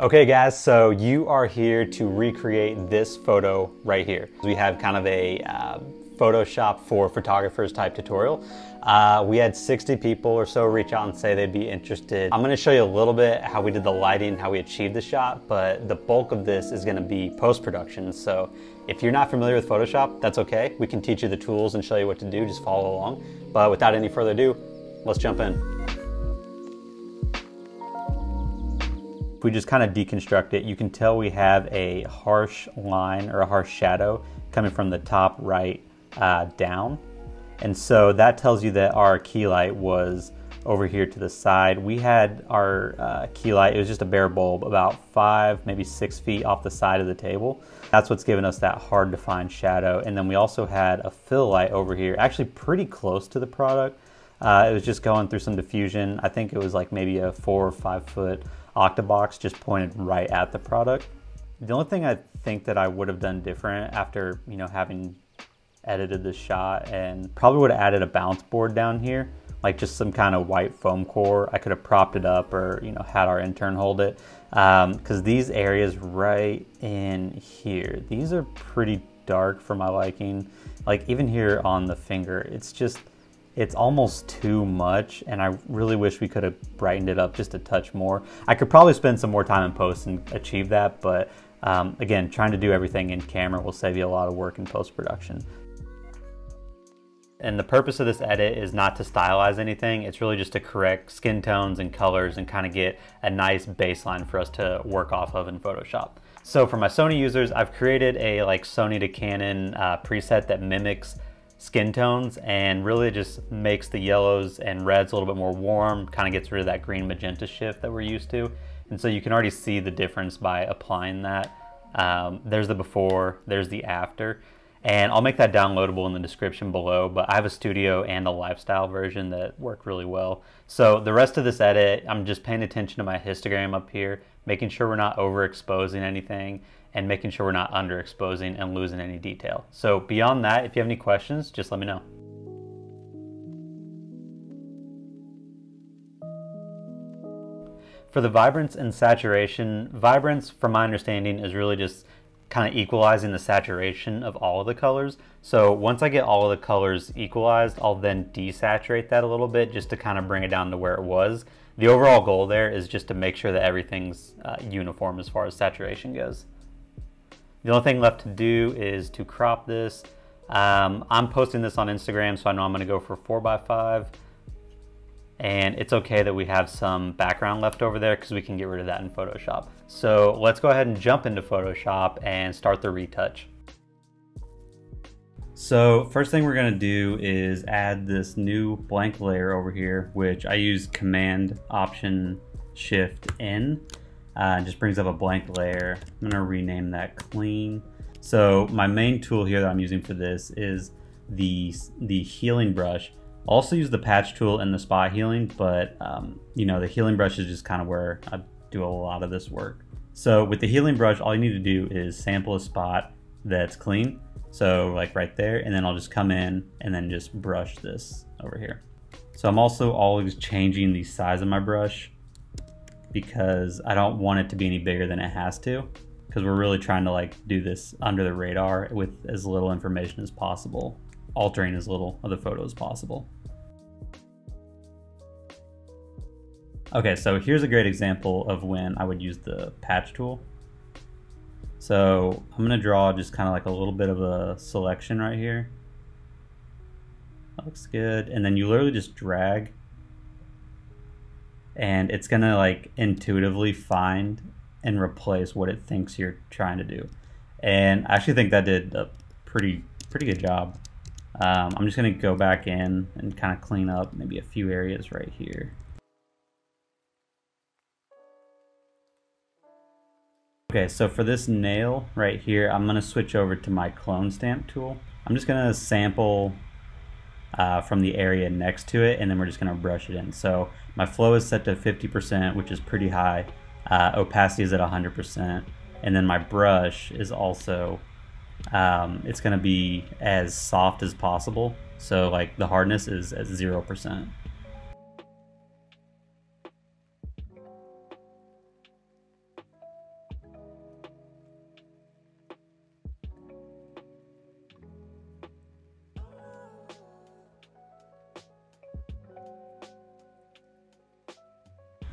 Okay guys, so you are here to recreate this photo right here. We have kind of a Photoshop for photographers type tutorial. We had 60 people or so reach out and say they'd be interested. I'm gonna show you a little bit how we did the lighting, how we achieved the shot, but the bulk of this is gonna be post-production. So if you're not familiar with Photoshop, that's okay. We can teach you the tools and show you what to do, just follow along. But without any further ado, let's jump in. If we just kind of deconstruct it, you can tell we have a harsh line or a harsh shadow coming from the top right down. And so that tells you that our key light was over here to the side. We had our key light, it was just a bare bulb about 5, maybe 6 feet off the side of the table. That's what's given us that hard to find shadow. And then we also had a fill light over here, actually pretty close to the product. It was just going through some diffusion. I think it was like maybe a 4 or 5 foot octabox just pointed right at the product. The only thing I think that I would have done different after, having edited this shot, and probably would have added a bounce board down here, like just some kind of white foam core. I could have propped it up or, had our intern hold it. Because these areas right in here, these are pretty dark for my liking. Like even here on the finger, it's almost too much, and I really wish we could have brightened it up just a touch more. I could probably spend some more time in post and achieve that, but again, trying to do everything in camera will save you a lot of work in post-production. And the purpose of this edit is not to stylize anything. It's really just to correct skin tones and colors and kind of get a nice baseline for us to work off of in Photoshop. So for my Sony users, I've created a Sony to Canon preset that mimics skin tones and really just makes the yellows and reds a little bit more warm, kind of gets rid of that green magenta shift that we're used to. And so you can already see the difference by applying that. There's the before, there's the after. And I'll make that downloadable in the description below, but I have a studio and a lifestyle version that work really well. So the rest of this edit, I'm just paying attention to my histogram up here, making sure we're not overexposing anything, and making sure we're not underexposing and losing any detail. So beyond that, if you have any questions, just let me know. For the vibrance and saturation, vibrance, from my understanding, is really just kind of equalizing the saturation of all of the colors. So once I get all of the colors equalized, I'll then desaturate that a little bit just to kind of bring it down to where it was. The overall goal there is just to make sure that everything's uniform as far as saturation goes. The only thing left to do is to crop this. I'm posting this on Instagram, so I know I'm gonna go for 4x5. And it's okay that we have some background left over there because we can get rid of that in Photoshop. So let's go ahead and jump into Photoshop and start the retouch. So first thing we're gonna do is add this new blank layer over here, which I use Command Option Shift N. Just brings up a blank layer. I'm gonna rename that Clean. So my main tool here that I'm using for this is the healing brush. I also use the patch tool and the spot healing, but the healing brush is just kind of where I do a lot of this work. So with the healing brush, all you need to do is sample a spot that's clean. So like right there, and then I'll just come in and then just brush this over here. So I'm also always changing the size of my brush because I don't want it to be any bigger than it has to, because we're really trying to do this under the radar with as little information as possible, altering as little of the photo as possible. Okay, so here's a great example of when I would use the patch tool. So I'm gonna draw just kind of like a little bit of a selection right here. That looks good. And then you literally just drag, and it's gonna intuitively find and replace what it thinks you're trying to do. And I actually think that did a pretty good job. I'm just gonna go back in and kind of clean up maybe a few areas right here. Okay, so for this nail right here, I'm gonna switch over to my clone stamp tool. I'm just gonna sample from the area next to it, and then we're just gonna brush it in. So my flow is set to 50%, which is pretty high. Opacity is at 100%. And then my brush is also, it's gonna be as soft as possible. So the hardness is at 0%.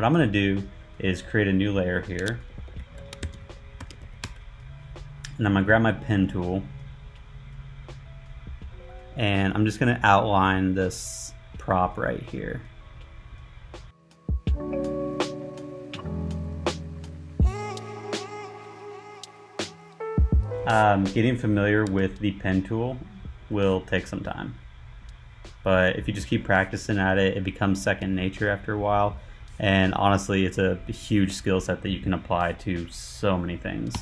what I'm gonna do is create a new layer here. And I'm gonna grab my pen tool. And I'm just gonna outline this prop right here. Getting familiar with the pen tool will take some time, but if you just keep practicing at it, it becomes second nature after a while. And honestly, it's a huge skill set that you can apply to so many things.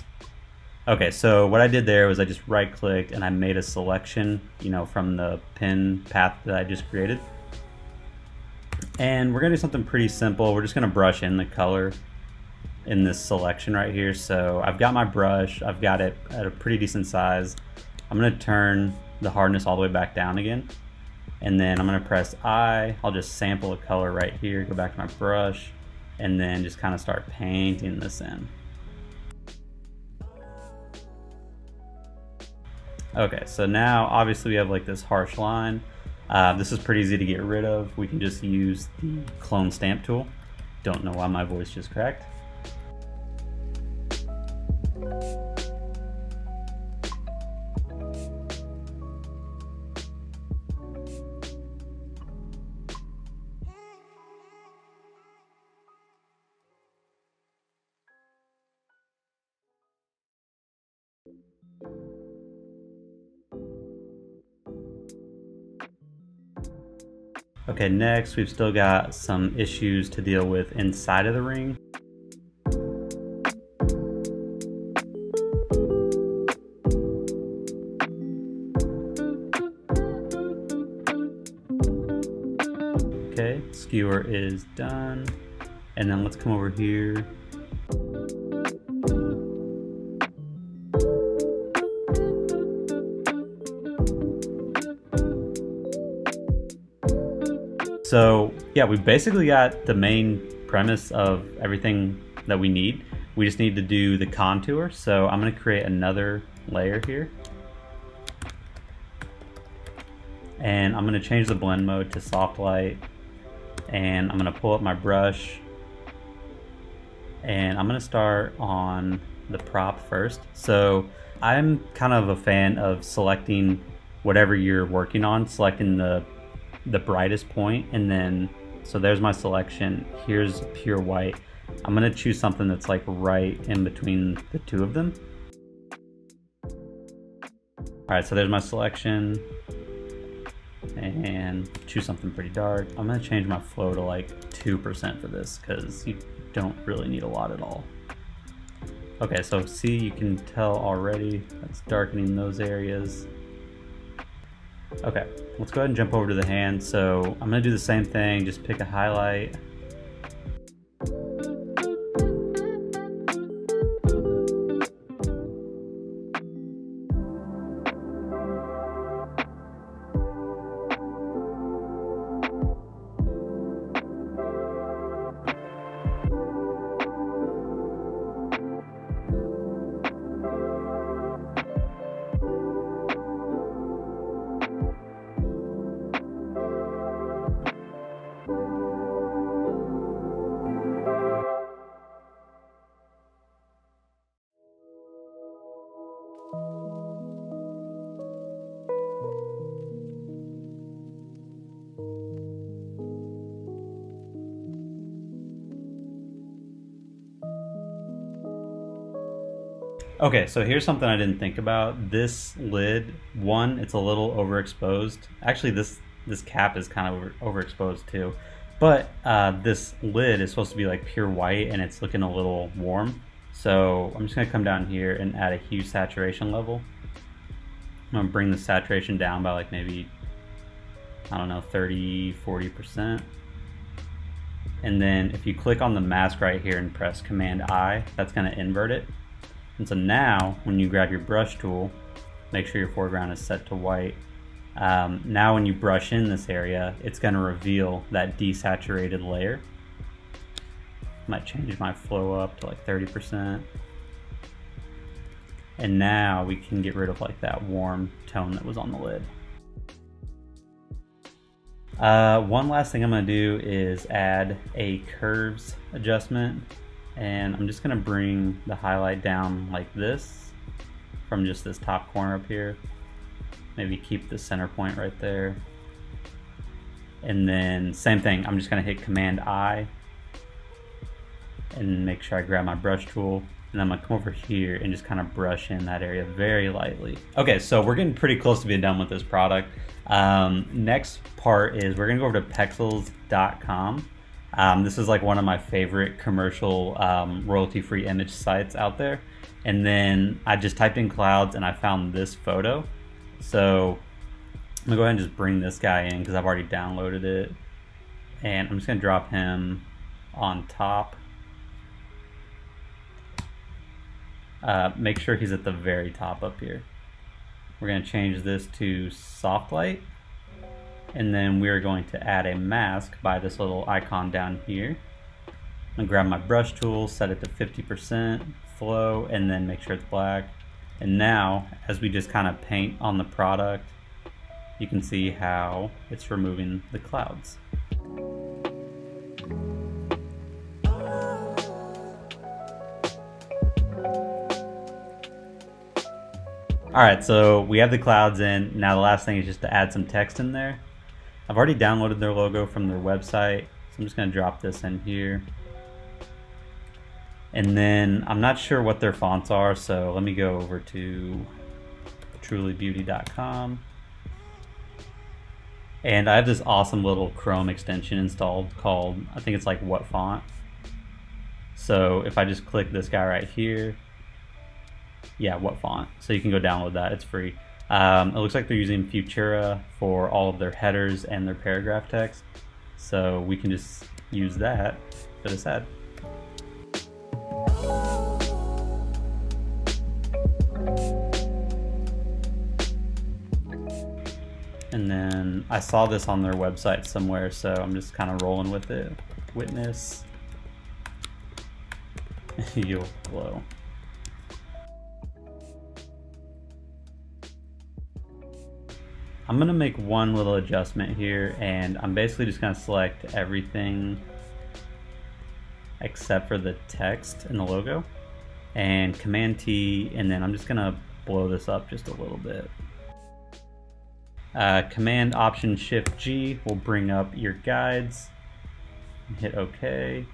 Okay, so what I did there was I just right clicked and I made a selection, from the pen path that I just created. And we're gonna do something pretty simple. We're just gonna brush in the color in this selection right here. So I've got my brush, I've got it at a pretty decent size. I'm gonna turn the hardness all the way back down again. And then I'm gonna press I, I'll just sample a color right here, go back to my brush, and then just kind of start painting this in. Okay, so now obviously we have like this harsh line. This is pretty easy to get rid of. We can just use the clone stamp tool. Don't know why my voice just cracked. Okay, next we've still got some issues to deal with inside of the ring. Okay, skewer is done. And then let's come over here. So yeah, we basically got the main premise of everything that we need. We just need to do the contour. So I'm gonna create another layer here. And I'm gonna change the blend mode to soft light. And I'm gonna pull up my brush. And I'm gonna start on the prop first. So I'm kind of a fan of selecting whatever you're working on, selecting the brightest point, and then so there's my selection. Here's pure white. I'm gonna choose something that's like right in between the two of them. All right, so there's my selection, and choose something pretty dark. I'm gonna change my flow to like 2% for this because you don't really need a lot at all. Okay, so see, you can tell already that's darkening those areas. Okay, let's go ahead and jump over to the hand. So I'm gonna do the same thing, just pick a highlight. Okay, so here's something I didn't think about. This lid, one, it's a little overexposed. Actually, this cap is kind of overexposed too. But this lid is supposed to be like pure white and it's looking a little warm. So I'm just gonna come down here and add a hue saturation level. I'm gonna bring the saturation down by like maybe, I don't know, 30, 40%. And then if you click on the mask right here and press Command I, that's gonna invert it. And so now, when you grab your brush tool, make sure your foreground is set to white. Now when you brush in this area, it's going to reveal that desaturated layer. Might change my flow up to like 30%. And now we can get rid of like that warm tone that was on the lid. One last thing I'm gonna do is add a curves adjustment, and I'm just gonna bring the highlight down like this from just this top corner up here. Maybe keep the center point right there. And then same thing, I'm just gonna hit Command I and make sure I grab my brush tool, and I'm gonna come over here and just kind of brush in that area very lightly. Okay, so we're getting pretty close to being done with this product. Next part is we're gonna go over to pexels.com. This is like one of my favorite commercial royalty-free image sites out there. And then I just typed in clouds and I found this photo. So I'm gonna go ahead and just bring this guy in because I've already downloaded it. And I'm just gonna drop him on top. Make sure he's at the very top up here. We're going to change this to soft light, and then we're going to add a mask by this little icon down here. I'm going to grab my brush tool, set it to 50% flow, and then make sure it's black. And now, as we just kind of paint on the product, you can see how it's removing the clouds. Alright, so we have the clouds in. Now the last thing is just to add some text in there. I've already downloaded their logo from their website, so I'm just going to drop this in here. And then I'm not sure what their fonts are, so let me go over to trulybeauty.com. And I have this awesome little Chrome extension installed called, I think it's like What Font. So if I just click this guy right here, yeah, What Font. So you can go download that, it's free. It looks like they're using Futura for all of their headers and their paragraph text. So we can just use that for this ad. And then I saw this on their website somewhere, so I'm just kind of rolling with it. Witness, you'll glow. I'm gonna make one little adjustment here, and I'm basically just gonna select everything except for the text and the logo, and Command T, and then I'm just gonna blow this up just a little bit. Command Option Shift G will bring up your guides. Hit OK,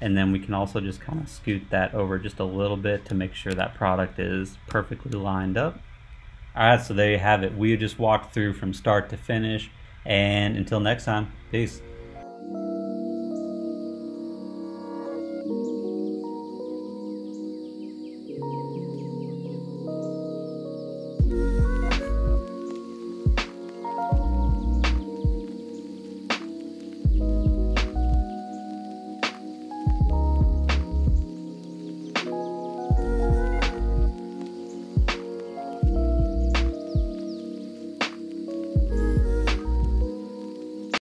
and then we can also just kind of scoot that over just a little bit to make sure that product is perfectly lined up. Alright, so there you have it. We just walked through from start to finish, and until next time, peace.